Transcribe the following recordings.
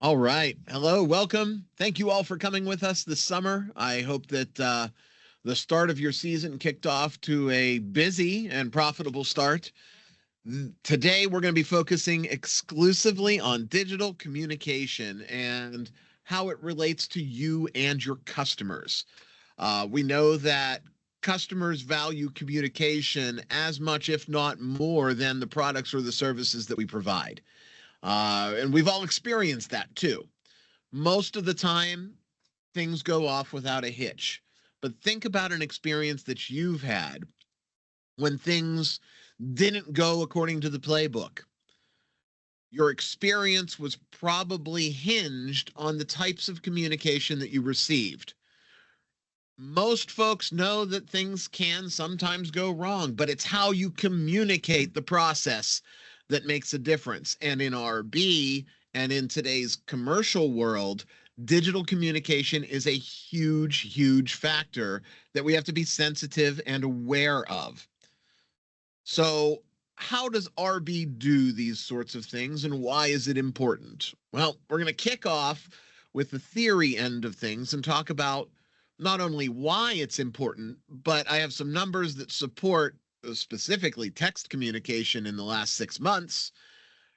All right. Hello, welcome. Thank you all for coming with us this summer. I hope that the start of your season kicked off to a busy and profitable start. Today, we're going to be focusing exclusively on digital communication and how it relates to you and your customers. We know that customers value communication as much, if not more, than the products or the services that we provide. And we've all experienced that too. Most of the time, things go off without a hitch. But think about an experience that you've had when things didn't go according to the playbook. Your experience was probably hinged on the types of communication that you received. Most folks know that things can sometimes go wrong, but it's how you communicate the process that makes a difference. And in RB and in today's commercial world, digital communication is a huge, huge factor that we have to be sensitive and aware of. So, how does RB do these sorts of things and why is it important? Well, we're going to kick off with the theory end of things and talk about not only why it's important, but I have some numbers that support specifically text communication in the last 6 months,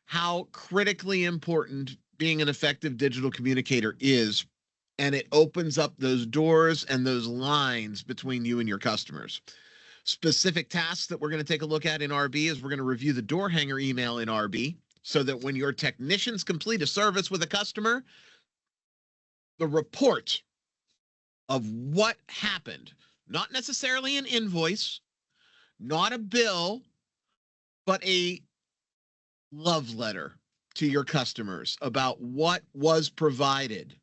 how critically important being an effective digital communicator is. And it opens up those doors and those lines between you and your customers. Specific tasks that we're going to take a look at in RB is we're going to review the door hanger email in RB so that when your technicians complete a service with a customer, the report of what happened, not necessarily an invoice, not a bill, but a love letter to your customers about what was provided,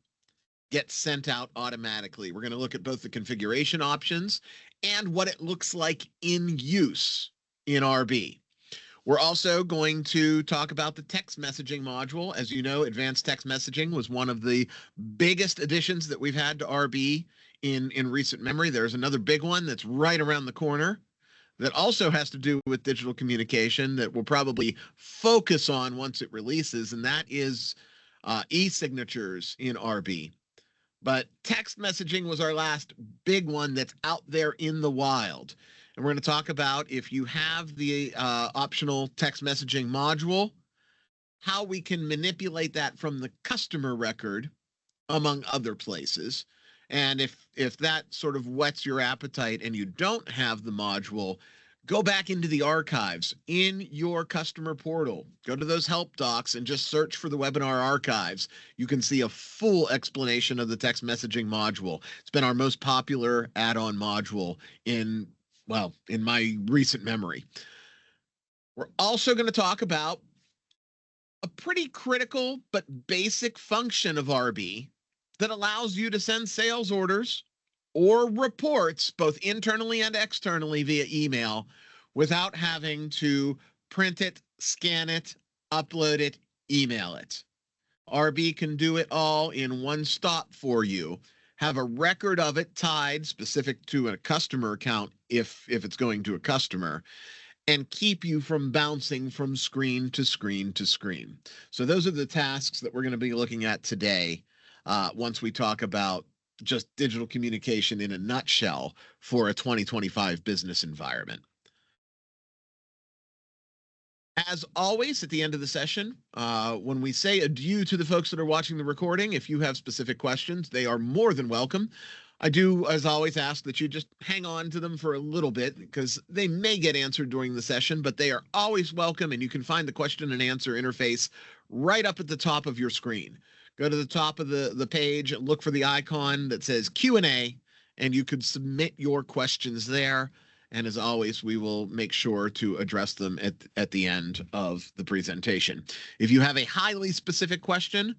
gets sent out automatically. We're going to look at both the configuration options and what it looks like in use in RB. We're also going to talk about the text messaging module. As you know, advanced text messaging was one of the biggest additions that we've had to RB in recent memory. There's another big one that's right around the corner that also has to do with digital communication that we'll probably focus on once it releases, and that is e-signatures in RB. But text messaging was our last big one that's out there in the wild. And we're going to talk about, if you have the optional text messaging module, how we can manipulate that from the customer record, among other places. And if that sort of whets your appetite and you don't have the module, go back into the archives in your customer portal. Go to those help docs and just search for the webinar archives. You can see a full explanation of the text messaging module. It's been our most popular add-on module in my recent memory. We're also going to talk about a pretty critical but basic function of RB that allows you to send sales orders or reports both internally and externally via email without having to print it, scan it, upload it, email it. RB can do it all in one stop for you. Have a record of it tied specific to a customer account if it's going to a customer, and keep you from bouncing from screen to screen to screen. So those are the tasks that we're going to be looking at today once we talk about just digital communication in a nutshell for a 2025 business environment. As always, at the end of the session, when we say adieu to the folks that are watching the recording, if you have specific questions, they are more than welcome. I do, as always, ask that you just hang on to them for a little bit because they may get answered during the session, but they are always welcome, and you can find the question and answer interface right up at the top of your screen. Go to the top of the page, look for the icon that says Q&A, and you could submit your questions there. And as always, we will make sure to address them at the end of the presentation. If you have a highly specific question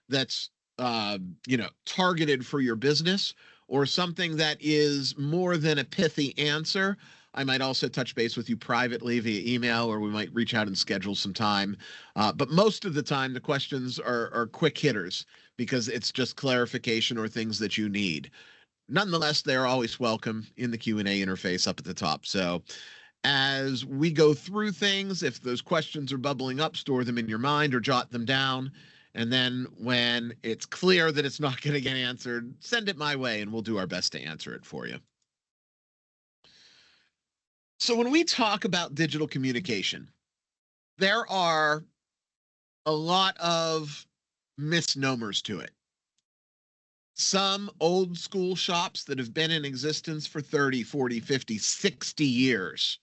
that's targeted for your business, or something that is more than a pithy answer, I might also touch base with you privately via email, or we might reach out and schedule some time. But most of the time, the questions are quick hitters because it's just clarification or things that you need. Nonetheless, they're always welcome in the Q&A interface up at the top. So as we go through things, if those questions are bubbling up, store them in your mind or jot them down. And then when it's clear that it's not going to get answered, send it my way and we'll do our best to answer it for you. So when we talk about digital communication, there are a lot of misnomers to it. Some old school shops that have been in existence for 30, 40, 50, 60 years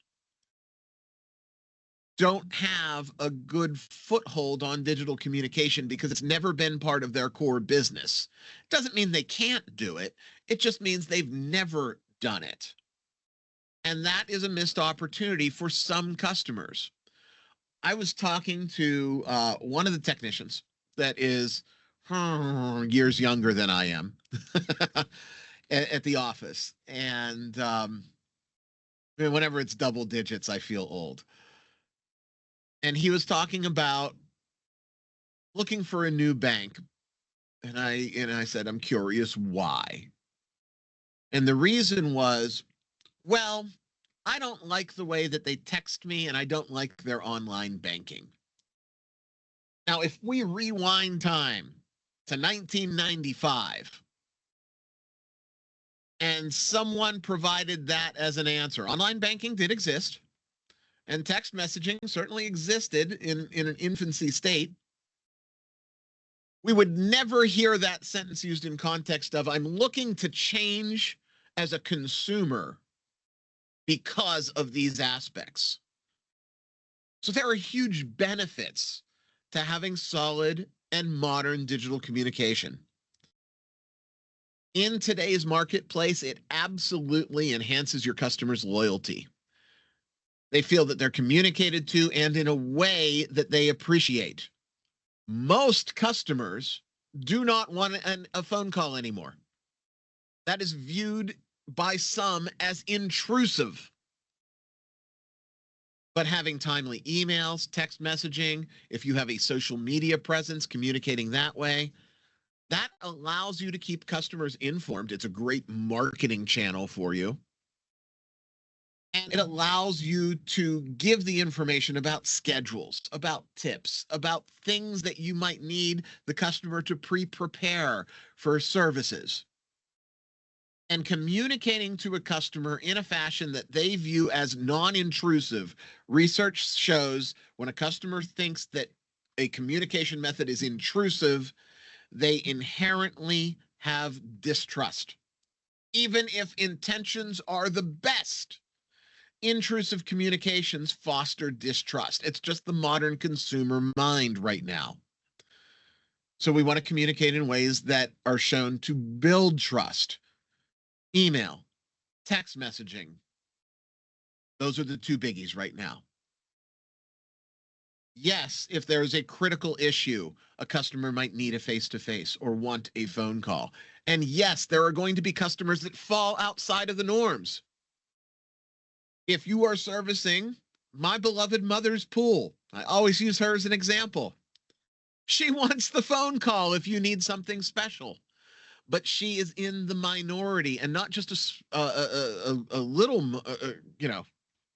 don't have a good foothold on digital communication because it's never been part of their core business. Doesn't mean they can't do it. It just means they've never done it. And that is a missed opportunity for some customers. I was talking to one of the technicians that is years younger than I am at the office. And whenever it's double digits, I feel old. And he was talking about looking for a new bank. And I said, I'm curious why. And the reason was, well, I don't like the way that they text me and I don't like their online banking. Now, if we rewind time to 1995 and someone provided that as an answer, online banking did exist and text messaging certainly existed in an infancy state. We would never hear that sentence used in context of, I'm looking to change as a consumer because of these aspects. So there are huge benefits to having solid and modern digital communication. In today's marketplace, it absolutely enhances your customers' loyalty. They feel that they're communicated to and in a way that they appreciate. Most customers do not want a phone call anymore. That is viewed by some as intrusive. But having timely emails, text messaging, if you have a social media presence, communicating that way, that allows you to keep customers informed. It's a great marketing channel for you. And it allows you to give the information about schedules, about tips, about things that you might need the customer to pre-prepare for services. And communicating to a customer in a fashion that they view as non-intrusive. Research shows when a customer thinks that a communication method is intrusive, they inherently have distrust. Even if intentions are the best, intrusive communications foster distrust. It's just the modern consumer mind right now. So we want to communicate in ways that are shown to build trust. Email, text messaging. Those are the two biggies right now. Yes, if there's a critical issue, a customer might need a face-to-face or want a phone call. And yes, there are going to be customers that fall outside of the norms. If you are servicing my beloved mother's pool, I always use her as an example. She wants the phone call if you need something special, but she is in the minority and not just a little,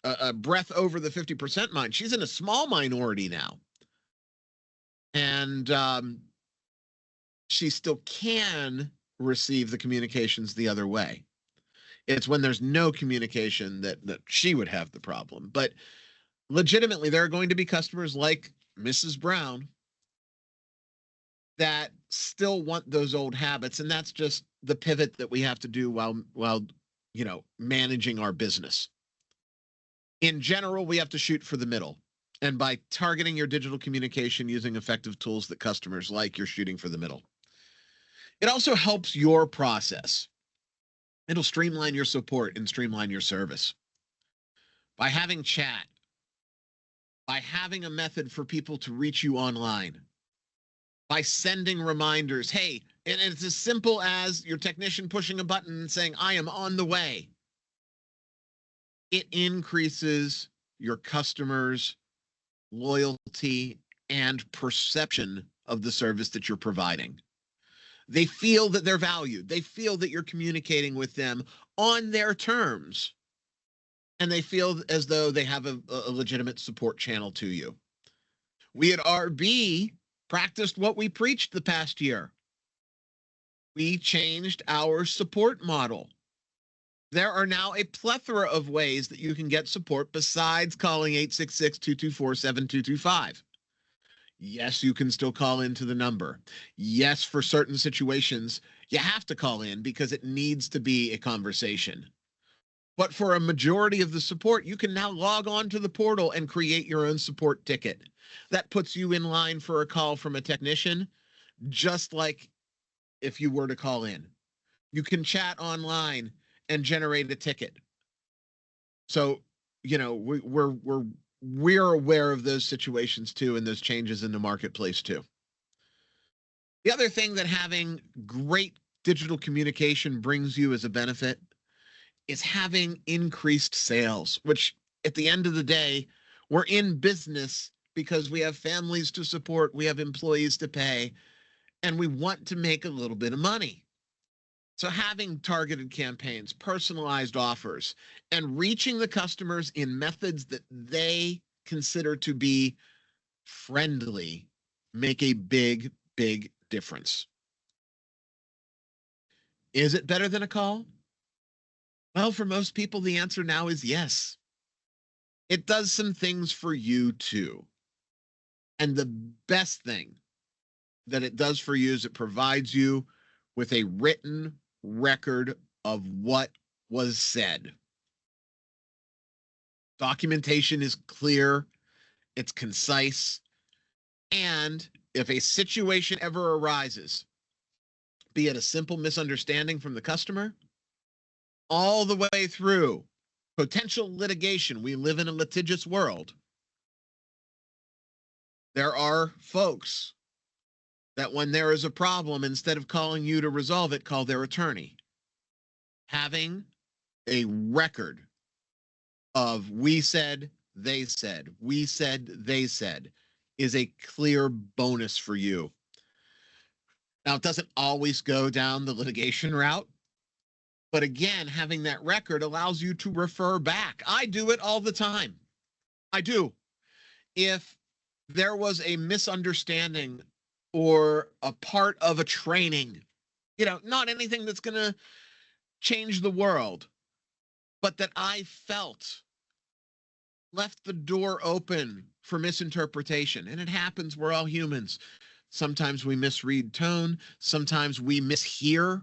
a breath over the 50% mind. She's in a small minority now. And she still can receive the communications the other way. It's when there's no communication that she would have the problem. But legitimately, there are going to be customers like Mrs. Brown that still want those old habits. And that's just the pivot that we have to do while managing our business. In general, we have to shoot for the middle. And by targeting your digital communication using effective tools that customers like, you're shooting for the middle. It also helps your process. It'll streamline your support and streamline your service. By having chat, by having a method for people to reach you online, by sending reminders. Hey, and it's as simple as your technician pushing a button and saying, I am on the way. It increases your customers' loyalty and perception of the service that you're providing. They feel that they're valued. They feel that you're communicating with them on their terms. And they feel as though they have a legitimate support channel to you. We at RB practiced what we preached the past year. We changed our support model. There are now a plethora of ways that you can get support besides calling 866-224-7225. Yes, you can still call into the number. Yes, for certain situations, you have to call in because it needs to be a conversation. But for a majority of the support, you can now log on to the portal and create your own support ticket. That puts you in line for a call from a technician, just like if you were to call in. You can chat online and generate a ticket. So, we're aware of those situations too, and those changes in the marketplace too. The other thing that having great digital communication brings you as a benefit is having increased sales, which at the end of the day, we're in business because we have families to support, we have employees to pay, and we want to make a little bit of money. So having targeted campaigns, personalized offers, and reaching the customers in methods that they consider to be friendly make a big, big difference. Is it better than a call? Well, for most people, the answer now is yes. It does some things for you too. And the best thing that it does for you is it provides you with a written record of what was said. Documentation is clear, it's concise, and if a situation ever arises, be it a simple misunderstanding from the customer, all the way through potential litigation, we live in a litigious world. There are folks that when there is a problem, instead of calling you to resolve it, call their attorney. Having a record of we said, they said, we said, they said is a clear bonus for you. Now, it doesn't always go down the litigation route, but again, having that record allows you to refer back. I do it all the time. I do. If there was a misunderstanding or a part of a training, not anything that's going to change the world, but that I felt left the door open for misinterpretation. And it happens. We're all humans. Sometimes we misread tone. Sometimes we mishear.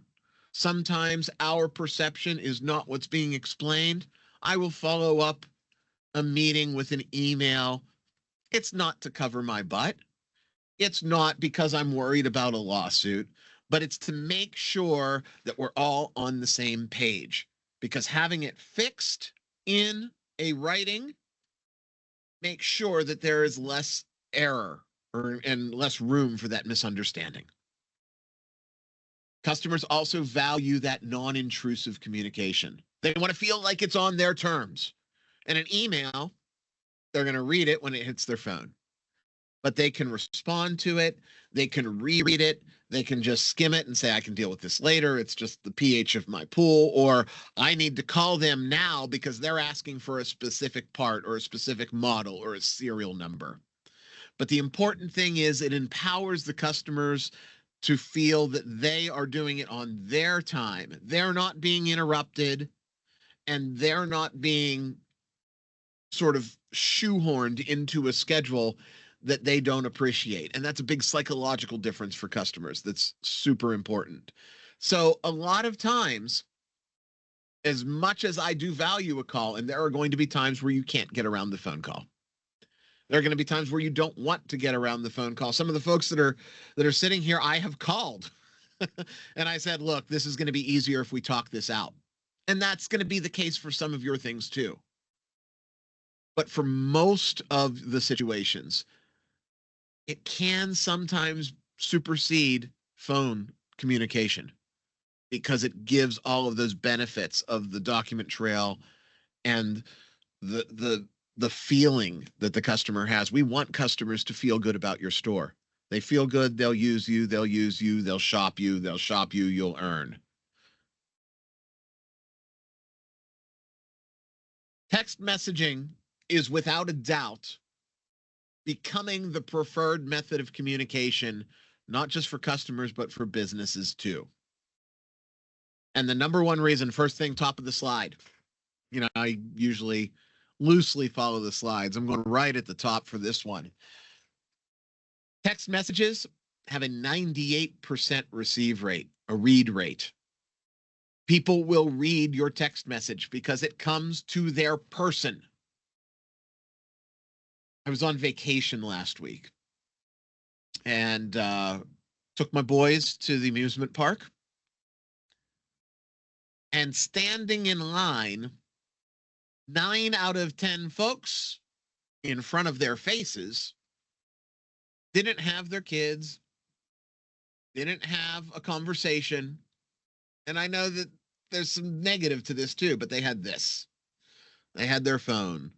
Sometimes our perception is not what's being explained. I will follow up a meeting with an email. It's not to cover my butt. It's not because I'm worried about a lawsuit, but it's to make sure that we're all on the same page, because having it fixed in a writing makes sure that there is less error and less room for that misunderstanding. Customers also value that non-intrusive communication. They want to feel like it's on their terms. In an email, they're going to read it when it hits their phone. But they can respond to it, they can reread it, they can just skim it and say, I can deal with this later, it's just the pH of my pool, or I need to call them now because they're asking for a specific part or a specific model or a serial number. But the important thing is it empowers the customers to feel that they are doing it on their time. They're not being interrupted, and they're not being sort of shoehorned into a schedule that they don't appreciate. And that's a big psychological difference for customers. That's super important. So a lot of times, as much as I do value a call, and there are going to be times where you can't get around the phone call. There are going to be times where you don't want to get around the phone call. Some of the folks that are sitting here, I have called and I said, look, this is going to be easier if we talk this out. And that's going to be the case for some of your things too. But for most of the situations, it can sometimes supersede phone communication because it gives all of those benefits of the document trail and the feeling that the customer has. We want customers to feel good about your store. They feel good, they'll use you, they'll shop you, you'll earn. Text messaging is without a doubt becoming the preferred method of communication, not just for customers, but for businesses too. And the number one reason, first thing, top of the slide, I usually loosely follow the slides. I'm going right at the top for this one. Text messages have a 98% receive rate, a read rate. People will read your text message because it comes to their person. I was on vacation last week and took my boys to the amusement park. And standing in line, 9 out of 10 folks in front of their faces didn't have their kids, didn't have a conversation. And I know that there's some negative to this too, but they had this. They had their phone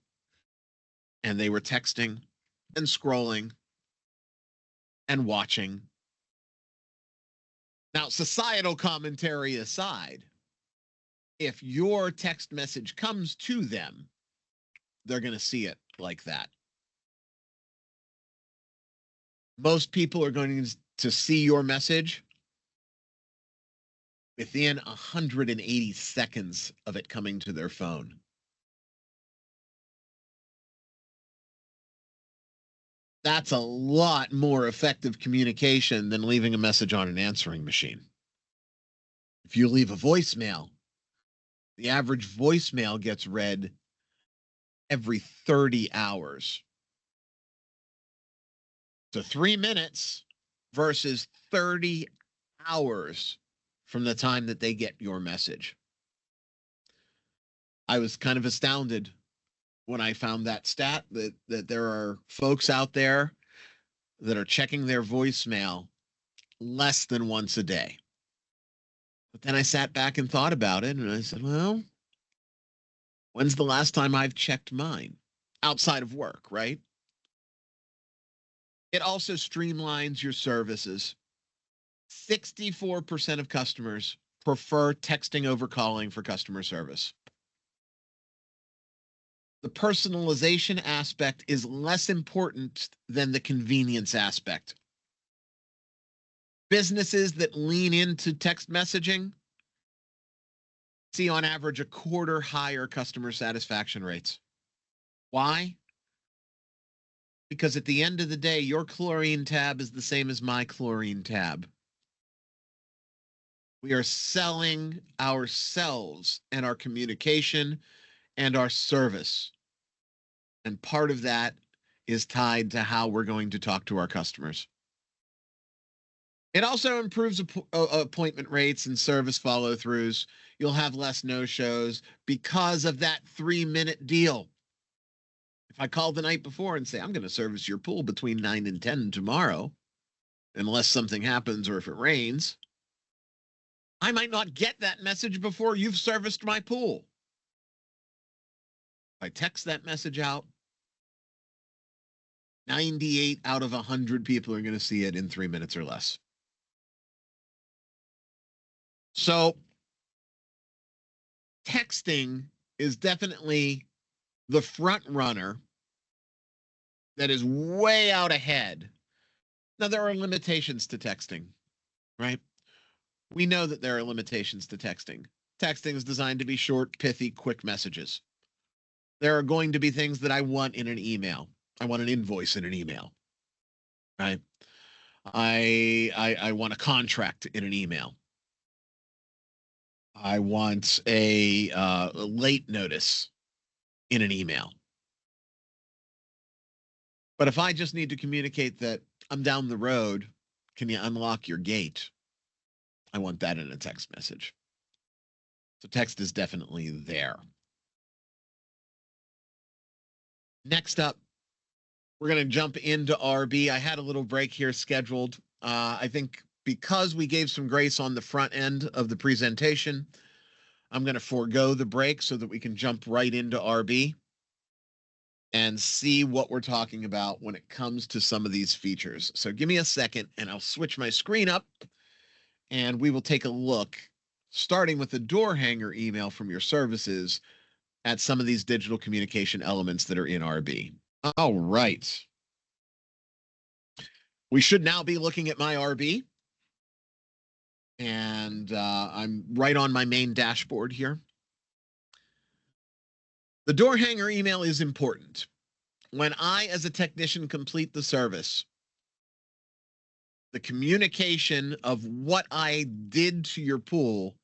and they were texting and scrolling and watching. Now, societal commentary aside, if your text message comes to them, they're going to see it like that. Most people are going to see your message within 180 seconds of it coming to their phone. That's a lot more effective communication than leaving a message on an answering machine. If you leave a voicemail, the average voicemail gets read every 30 hours. So 3 minutes versus 30 hours from the time that they get your message. I was kind of astounded when I found that stat that there are folks out there that are checking their voicemail less than once a day. But then I sat back and thought about it, and I said, well, when's the last time I've checked mine? Outside of work, right? It also streamlines your services. 64% of customers prefer texting over calling for customer service. The personalization aspect is less important than the convenience aspect. Businesses that lean into text messaging see on average a quarter higher customer satisfaction rates. Why? Because at the end of the day, your chlorine tab is the same as my chlorine tab. We are selling ourselves and our communication and our service. And part of that is tied to how we're going to talk to our customers. It also improves appointment rates and service follow-throughs. You'll have less no-shows because of that 3-minute deal. If I call the night before and say, I'm going to service your pool between 9 and 10 tomorrow, unless something happens or if it rains, I might not get that message before you've serviced my pool. If I text that message out, 98 out of 100 people are going to see it in 3 minutes or less. So texting is definitely the front runner that is way out ahead. Now, there are limitations to texting, right? We know that there are limitations to texting. Texting is designed to be short, pithy, quick messages. There are going to be things that I want in an email. I want an invoice in an email, right? I want a contract in an email. I want a late notice in an email. But if I just need to communicate that I'm down the road, can you unlock your gate? I want that in a text message. So text is definitely there. Next up, we're going to jump into RB. I had a little break here scheduled. I think because we gave some grace on the front end of the presentation, I'm going to forego the break so that we can jump right into RB and see what we're talking about when it comes to some of these features. So give me a second and I'll switch my screen up and we will take a look, starting with the door hanger email from your services, at some of these digital communication elements that are in RB. All right. We should now be looking at my RB. And I'm right on my main dashboard here. The door hanger email is important. When I, as a technician, complete the service, the communication of what I did to your pool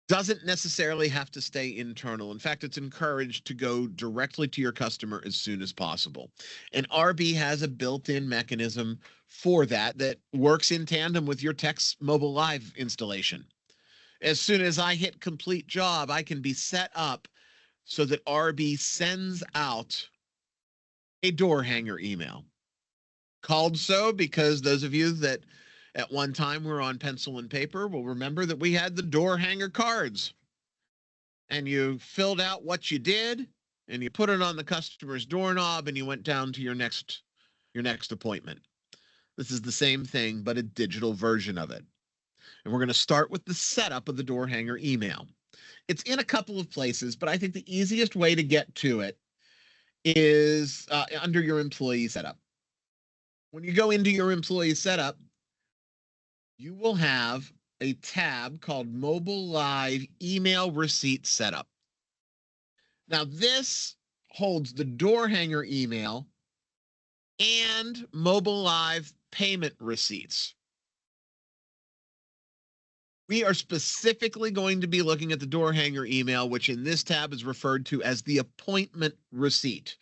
doesn't necessarily have to stay internal. In fact, it's encouraged to go directly to your customer as soon as possible. And RB has a built-in mechanism for that works in tandem with your Text Mobile Live installation. As soon as I hit complete job, I can be set up so that RB sends out a door hanger email. Called so because those of you that at one time were on pencil and paper will remember that we had the door hanger cards. And you filled out what you did, and you put it on the customer's doorknob, and you went down to your next appointment. This is the same thing, but a digital version of it. And we're going to start with the setup of the door hanger email. It's in a couple of places, but I think the easiest way to get to it is under your employee setup. When you go into your employee setup, you will have a tab called Mobile Live Email Receipt Setup. Now, this holds the door hanger email and Mobile Live payment receipts. We are specifically going to be looking at the door hanger email, which in this tab is referred to as the appointment receipt.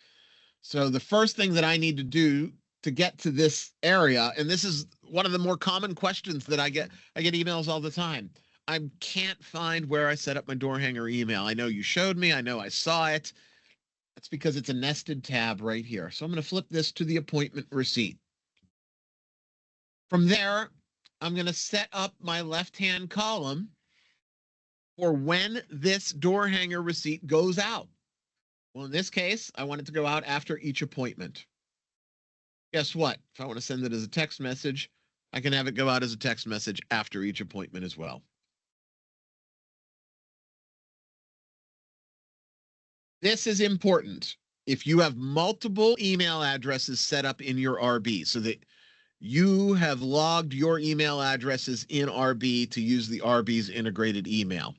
So the first thing that I need to do to get to this area, and this is one of the more common questions that I get emails all the time. I can't find where I set up my door hanger email. I know you showed me. I know I saw it. That's because it's a nested tab right here. So I'm going to flip this to the appointment receipt. From there, I'm going to set up my left-hand column for when this door hanger receipt goes out. Well, in this case, I want it to go out after each appointment. Guess what? If I want to send it as a text message, I can have it go out as a text message after each appointment as well. This is important if you have multiple email addresses set up in your RB so that you have logged your email addresses in RB to use the RB's integrated email.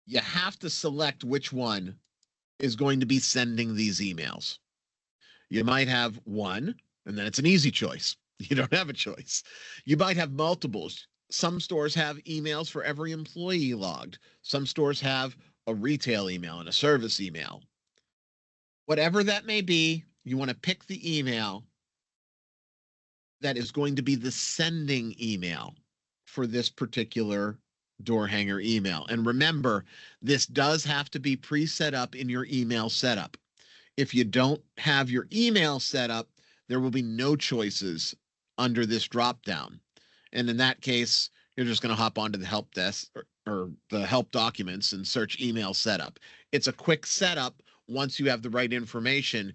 You have to select which one is going to be sending these emails. You might have one, and then it's an easy choice. You don't have a choice. You might have multiples. Some stores have emails for every employee logged. Some stores have a retail email and a service email. Whatever that may be, you want to pick the email that is going to be the sending email for this particular door hanger email. And remember, this does have to be pre-set up in your email setup. If you don't have your email set up, there will be no choices under this drop-down. And in that case, you're just going to hop onto the help desk or the help documents and search email setup. It's a quick setup once you have the right information.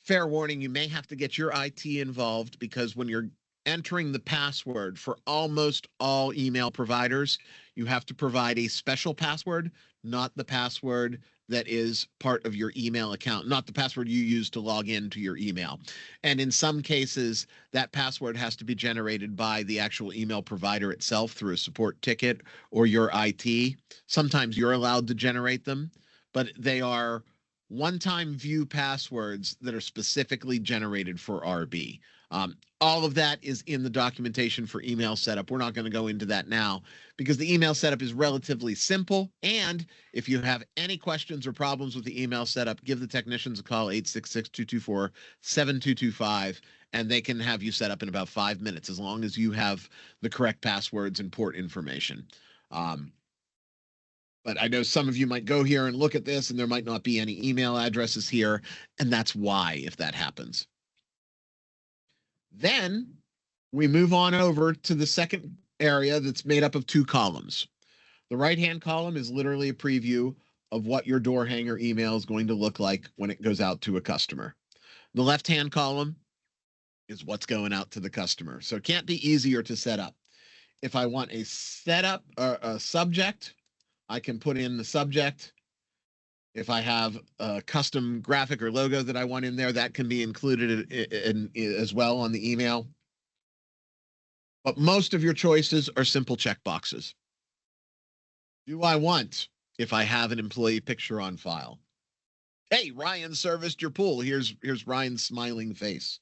Fair warning, you may have to get your IT involved because when you're entering the password for almost all email providers, you have to provide a special password, not the password that is part of your email account, not the password you use to log into your email. And in some cases, that password has to be generated by the actual email provider itself through a support ticket or your IT. Sometimes you're allowed to generate them, but they are one-time view passwords that are specifically generated for RB. All of that is in the documentation for email setup. We're not going to go into that now because the email setup is relatively simple. And if you have any questions or problems with the email setup, give the technicians a call, 866-224-7225, and they can have you set up in about 5 minutes as long as you have the correct passwords and port information. But I know some of you might go here and look at this and there might not be any email addresses here, and that's why if that happens. Then we move on over to the second area that's made up of 2 columns. The right-hand column is literally a preview of what your door hanger email is going to look like when it goes out to a customer. The left-hand column is what's going out to the customer. So it can't be easier to set up. If I want a setup or a subject, I can put in the subject If I have a custom graphic or logo that I want in there, that can be included as well on the email. But most of your choices are simple checkboxes. Do I want, if I have an employee picture on file? Hey, Ryan serviced your pool. Here's Ryan's smiling face.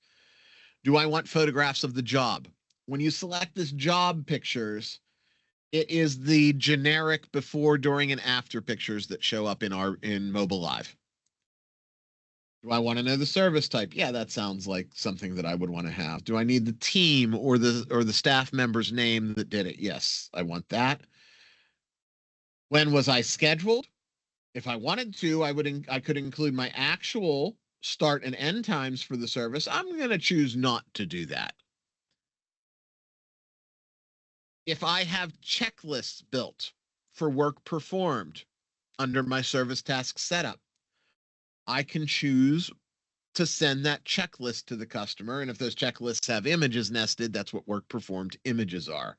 Do I want photographs of the job? When you select this job pictures, it is the generic before, during, and after pictures that show up in Mobile Live. Do I want to know the service type? Yeah, that sounds like something that I would want to have. Do I need the team or the staff member's name that did it? Yes, I want that. When was I scheduled? If I wanted to, I could include my actual start and end times for the service. I'm going to choose not to do that. If I have checklists built for work performed under my service task setup, I can choose to send that checklist to the customer. And if those checklists have images nested, that's what work performed images are.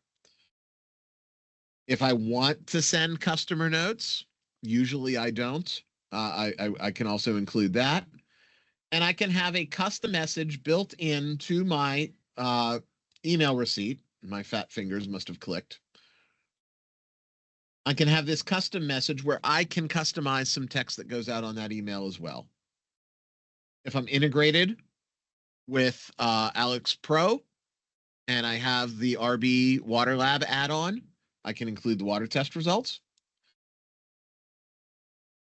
If I want to send customer notes, usually I don't. I can also include that. And I can have a custom message built into my email receipt. My fat fingers must have clicked. I can have this custom message where I can customize some text that goes out on that email as well. If I'm integrated with Alex Pro and I have the RB Water Lab add-on, I can include the water test results.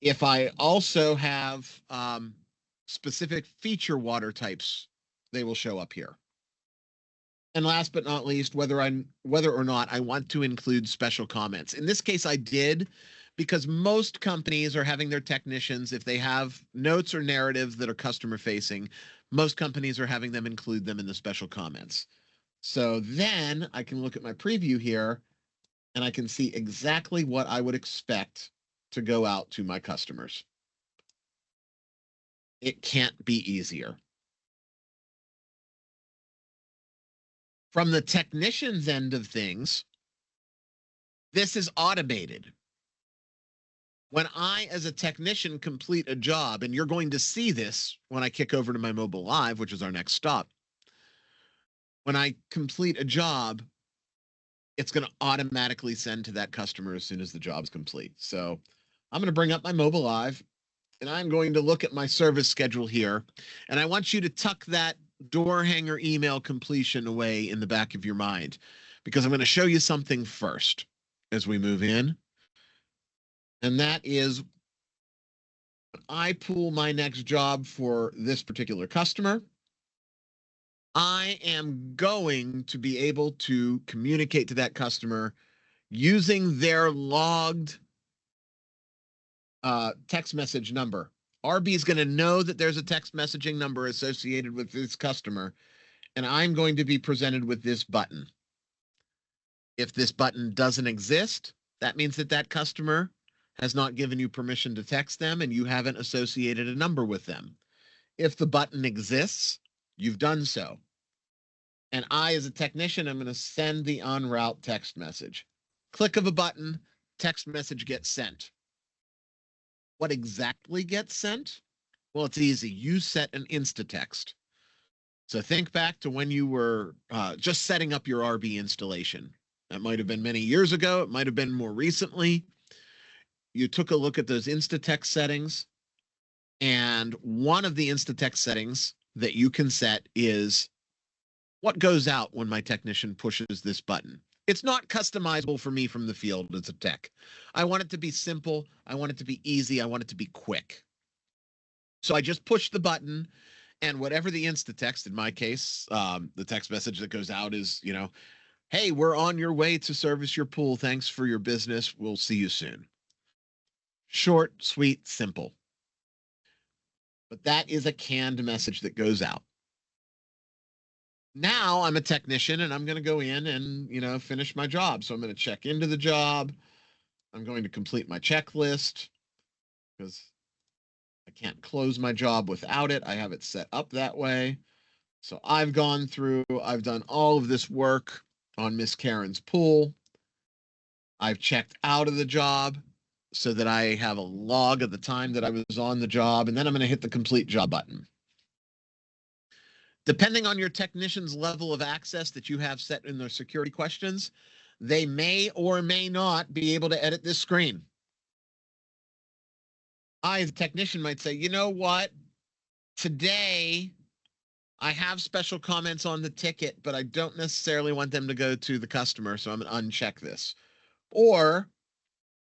If I also have specific feature water types, they will show up here. And last but not least, whether or not I want to include special comments. In this case, I did, because most companies are having their technicians, if they have notes or narratives that are customer facing, most companies are having them include them in the special comments. So then I can look at my preview here and I can see exactly what I would expect to go out to my customers. It can't be easier. From the technician's end of things, this is automated. When I, as a technician, complete a job, and you're going to see this when I kick over to my Mobile Live, which is our next stop. When I complete a job, it's going to automatically send to that customer as soon as the job's complete. So I'm going to bring up my Mobile Live, and I'm going to look at my service schedule here. And I want you to tuck that door hanger email completion away in the back of your mind, because I'm going to show you something first as we move in. And that is, I pool my next job for this particular customer, I am going to be able to communicate to that customer using their logged text message number. RB is going to know that there's a text messaging number associated with this customer, and I'm going to be presented with this button. If this button doesn't exist, that means that that customer has not given you permission to text them and you haven't associated a number with them. If the button exists, you've done so. And I, as a technician, I'm going to send the en route text message. Click of a button, text message gets sent. What exactly gets sent? Well, it's easy. You set an Instatext. So think back to when you were just setting up your RB installation. That might have been many years ago. It might have been more recently. You took a look at those Instatext settings, and one of the Instatext settings that you can set is what goes out when my technician pushes this button. It's not customizable for me from the field as a tech. I want it to be simple. I want it to be easy. I want it to be quick. So I just push the button, and whatever the Instatext, in my case, the text message that goes out is, hey, we're on your way to service your pool. Thanks for your business. We'll see you soon. Short, sweet, simple. But that is a canned message that goes out. Now I'm a technician and I'm going to go in and, finish my job. So I'm going to check into the job. I'm going to complete my checklist because I can't close my job without it. I have it set up that way. So I've gone through, I've done all of this work on Miss Karen's pool. I've checked out of the job. so that I have a log of the time that I was on the job, and then I'm going to hit the complete job button. Depending on your technician's level of access that you have set in their security questions, they may or may not be able to edit this screen. I, as a technician, might say, you know what? Today, I have special comments on the ticket, but I don't necessarily want them to go to the customer, so I'm going to uncheck this. Or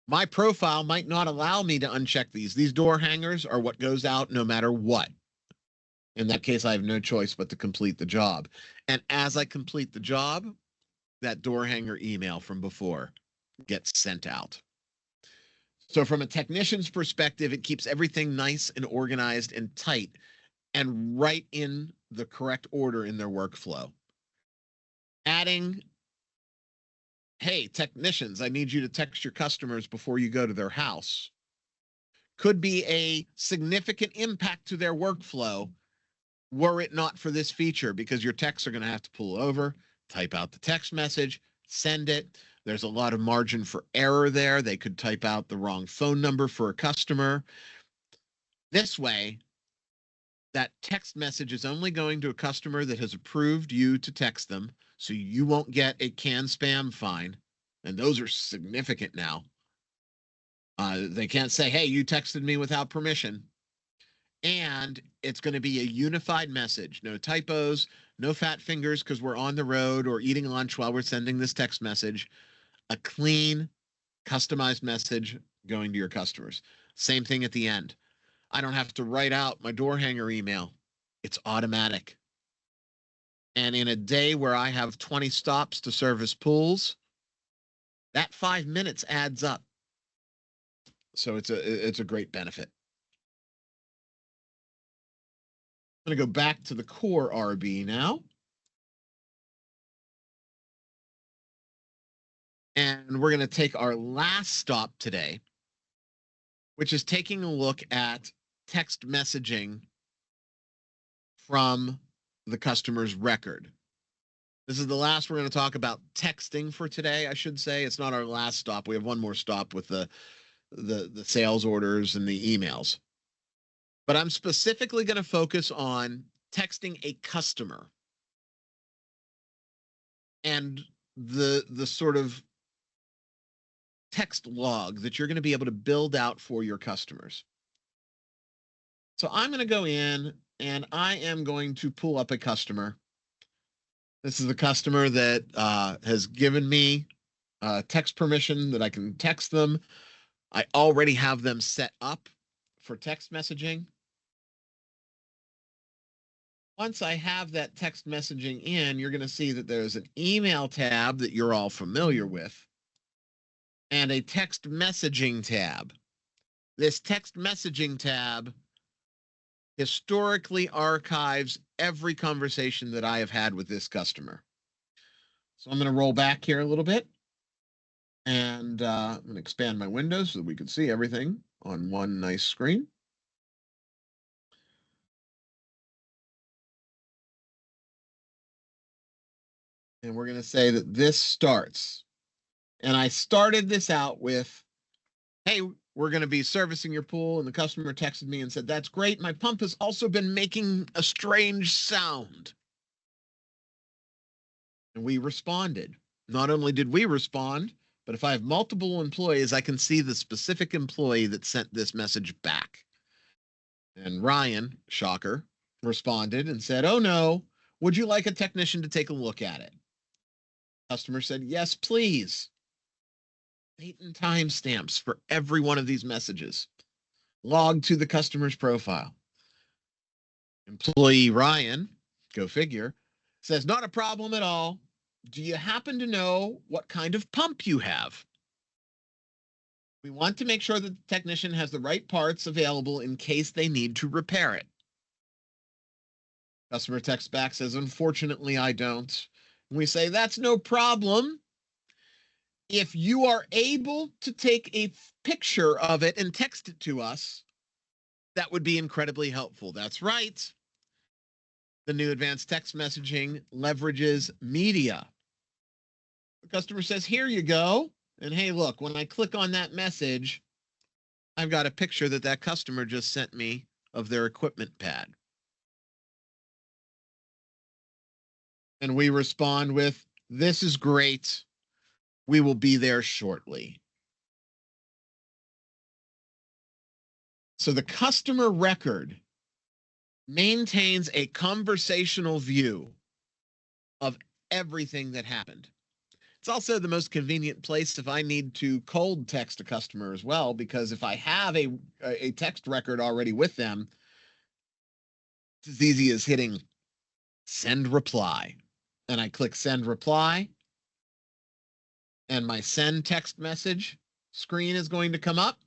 my profile might not allow me to uncheck these. These door hangers are what goes out no matter what. In that case, I have no choice but to complete the job. And as I complete the job, that door hanger email from before gets sent out. So from a technician's perspective, it keeps everything nice and organized and tight and right in the correct order in their workflow. Adding, hey, technicians, I need you to text your customers before you go to their house, could be a significant impact to their workflow were it not for this feature, because your techs are going to have to pull over, type out the text message, send it. There's a lot of margin for error there. They could type out the wrong phone number for a customer. This way, that text message is only going to a customer that has approved you to text them, so you won't get a canned spam fine, and those are significant now. They can't say, hey, you texted me without permission. And it's going to be a unified message. No typos, no fat fingers because we're on the road or eating lunch while we're sending this text message. A clean, customized message going to your customers. Same thing at the end. I don't have to write out my door hanger email. It's automatic. And in a day where I have 20 stops to service pools, that 5 minutes adds up. So it's a great benefit. I'm going to go back to the core RB now. And we're going to take our last stop today, which is taking a look at text messaging from the customer's record. This is the last we're going to talk about texting for today, I should say. It's not our last stop. We have one more stop with the sales orders and the emails. But I'm specifically going to focus on texting a customer and the sort of text log that you're going to be able to build out for your customers. So I'm going to go in and I am going to pull up a customer. This is the customer that has given me text permission that I can text them. I already have them set up for text messaging. Once I have that text messaging in, you're going to see that there's an email tab that you're all familiar with and a text messaging tab. This text messaging tab historically archives every conversation that I have had with this customer. So I'm going to roll back here a little bit and I'm going to expand my window so that we can see everything on one nice screen. And we're going to say that this starts. And I started this out with, hey, we're going to be servicing your pool. And the customer texted me and said, that's great. My pump has also been making a strange sound. And we responded. Not only did we respond, but if I have multiple employees, I can see the specific employee that sent this message back. And Ryan, shocker, responded and said, oh no, would you like a technician to take a look at it? Customer said, yes, please. Date and time stamps for every one of these messages. Logged to the customer's profile. Employee Ryan, go figure, says, not a problem at all. Do you happen to know what kind of pump you have? We want to make sure that the technician has the right parts available in case they need to repair it. Customer texts back, says, unfortunately, I don't. We say, that's no problem. If you are able to take a picture of it and text it to us, that would be incredibly helpful. That's right. The new advanced text messaging leverages media. The customer says, here you go. And hey, look, when I click on that message, I've got a picture that that customer just sent me of their equipment pad. And we respond with, "This is great. We will be there shortly." So the customer record maintains a conversational view of everything that happened. It's also the most convenient place if I need to cold text a customer as well, because if I have a text record already with them, it's as easy as hitting send reply. And I click send reply, and my send text message screen is going to come up.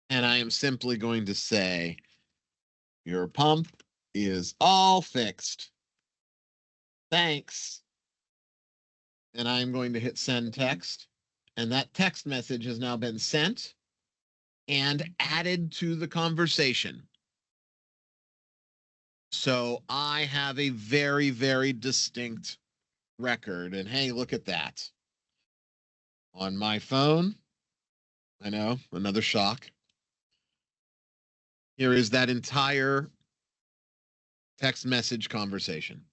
And I am simply going to say, "Your pump is all fixed. Thanks." And I'm going to hit send text. And that text message has now been sent and added to the conversation. So I have a very, very distinct record. And hey, look at that. On my phone, I know, another shock. Here is that entire text message conversation.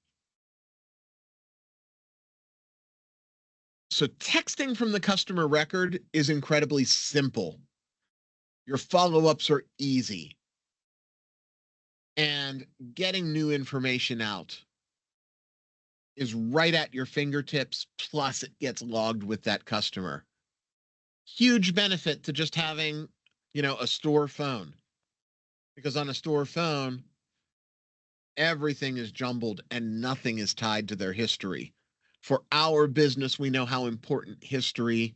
So texting from the customer record is incredibly simple. Your follow-ups are easy. And getting new information out is right at your fingertips, plus it gets logged with that customer. Huge benefit to just having, a store phone. Because on a store phone, everything is jumbled and nothing is tied to their history. For our business, we know how important history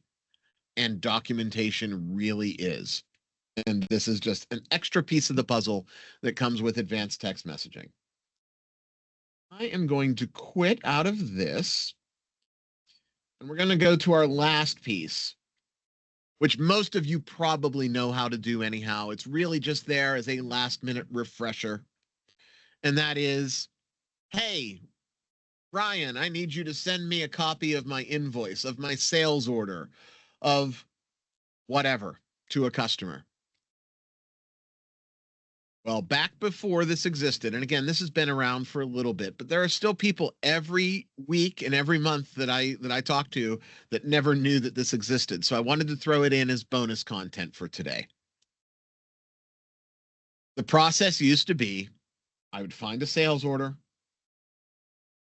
and documentation really is. And this is just an extra piece of the puzzle that comes with advanced text messaging. I am going to quit out of this, and we're going to go to our last piece, which most of you probably know how to do anyhow. It's really just there as a last-minute refresher. And that is, "Hey, Ryan, I need you to send me a copy of my invoice, of my sales order, of whatever to a customer." Well, back before this existed, and again, this has been around for a little bit, but there are still people every week and every month that I talk to that never knew that this existed. So I wanted to throw it in as bonus content for today. The process used to be, I would find a sales order,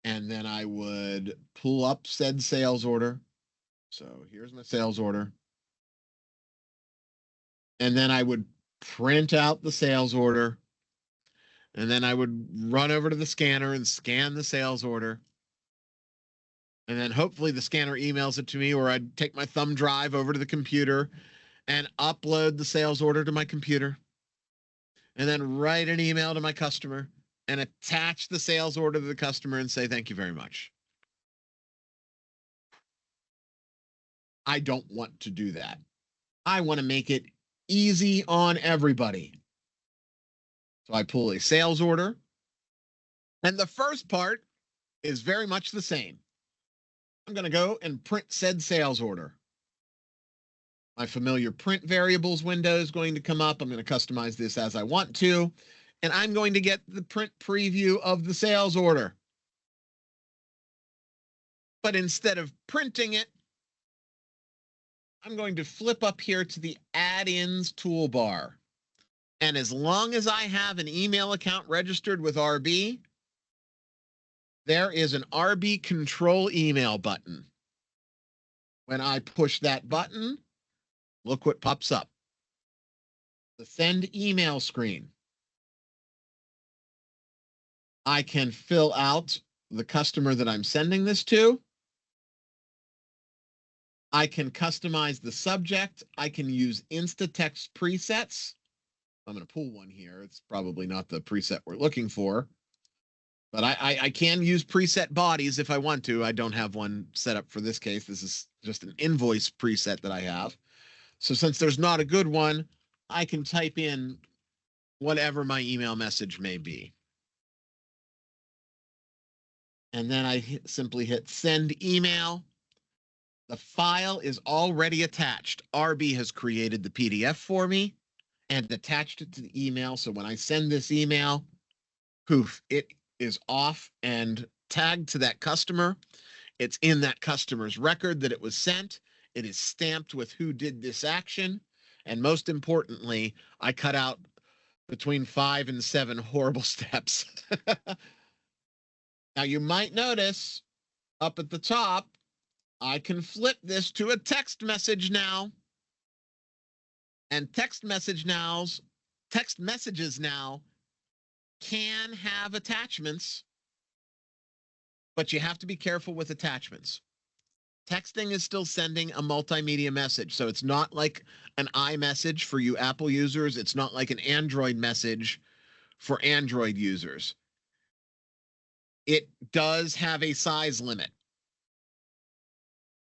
and then I would pull up said sales order. So here's my sales order. And then I would print out the sales order. And then I would run over to the scanner and scan the sales order. And then hopefully the scanner emails it to me, or I'd take my thumb drive over to the computer and upload the sales order to my computer. And then write an email to my customer and attach the sales order to the customer and say, "Thank you very much." I don't want to do that. I want to make it easy on everybody. So I pull a sales order, and the first part is very much the same. I'm going to go and print said sales order. My familiar print variables window is going to come up. I'm going to customize this as I want to, and I'm going to get the print preview of the sales order. But instead of printing it, I'm going to flip up here to the add-ins toolbar. And as long as I have an email account registered with RB, there is an RB control email button. When I push that button, look what pops up. The send email screen. I can fill out the customer that I'm sending this to. I can customize the subject. I can use Instatext presets. I'm going to pull one here. It's probably not the preset we're looking for, but I can use preset bodies if I want to. I don't have one set up for this case. This is just an invoice preset that I have. So since there's not a good one, I can type in whatever my email message may be. And then I simply hit send email. The file is already attached. RB has created the PDF for me and attached it to the email. So when I send this email, poof, it is off and tagged to that customer. It's in that customer's record that it was sent. It is stamped with who did this action. And most importantly, I cut out between 5 and 7 horrible steps. Now you might notice up at the top, I can flip this to a text message now. And text messages now can have attachments, but you have to be careful with attachments. Texting is still sending a multimedia message, so it's not like an iMessage for you Apple users. It's not like an Android message for Android users. It does have a size limit.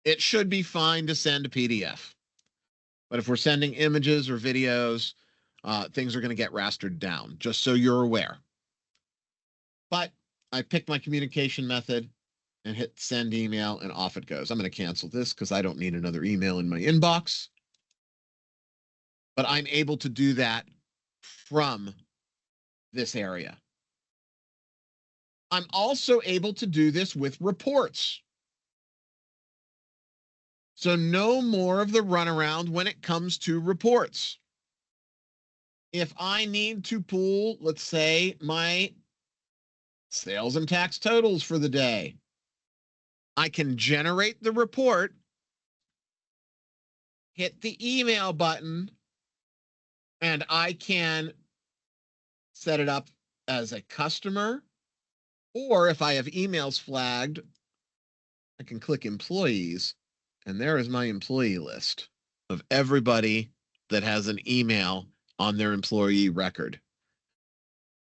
It should be fine to send a PDF. But if we're sending images or videos, things are going to get rastered down, just so you're aware. But I picked my communication method and hit send email, and off it goes. I'm going to cancel this because I don't need another email in my inbox. But I'm able to do that from this area. I'm also able to do this with reports. So no more of the runaround when it comes to reports. If I need to pull, let's say, my sales and tax totals for the day, I can generate the report, hit the email button, and I can set it up as a customer, or if I have emails flagged, I can click employees, and there is my employee list of everybody that has an email on their employee record.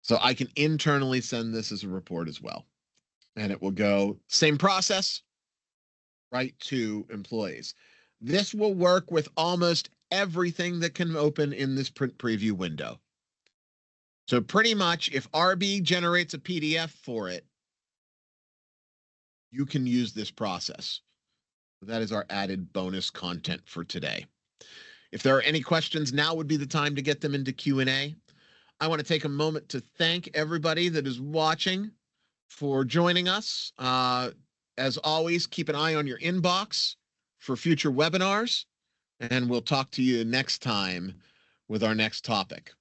So I can internally send this as a report as well. And it will go, same process, right to employees. This will work with almost everything that can open in this print preview window. So pretty much if RB generates a PDF for it, you can use this process. That is our added bonus content for today. If there are any questions, now would be the time to get them into Q&A. I want to take a moment to thank everybody that is watching for joining us. As always, keep an eye on your inbox for future webinars, and we'll talk to you next time with our next topic.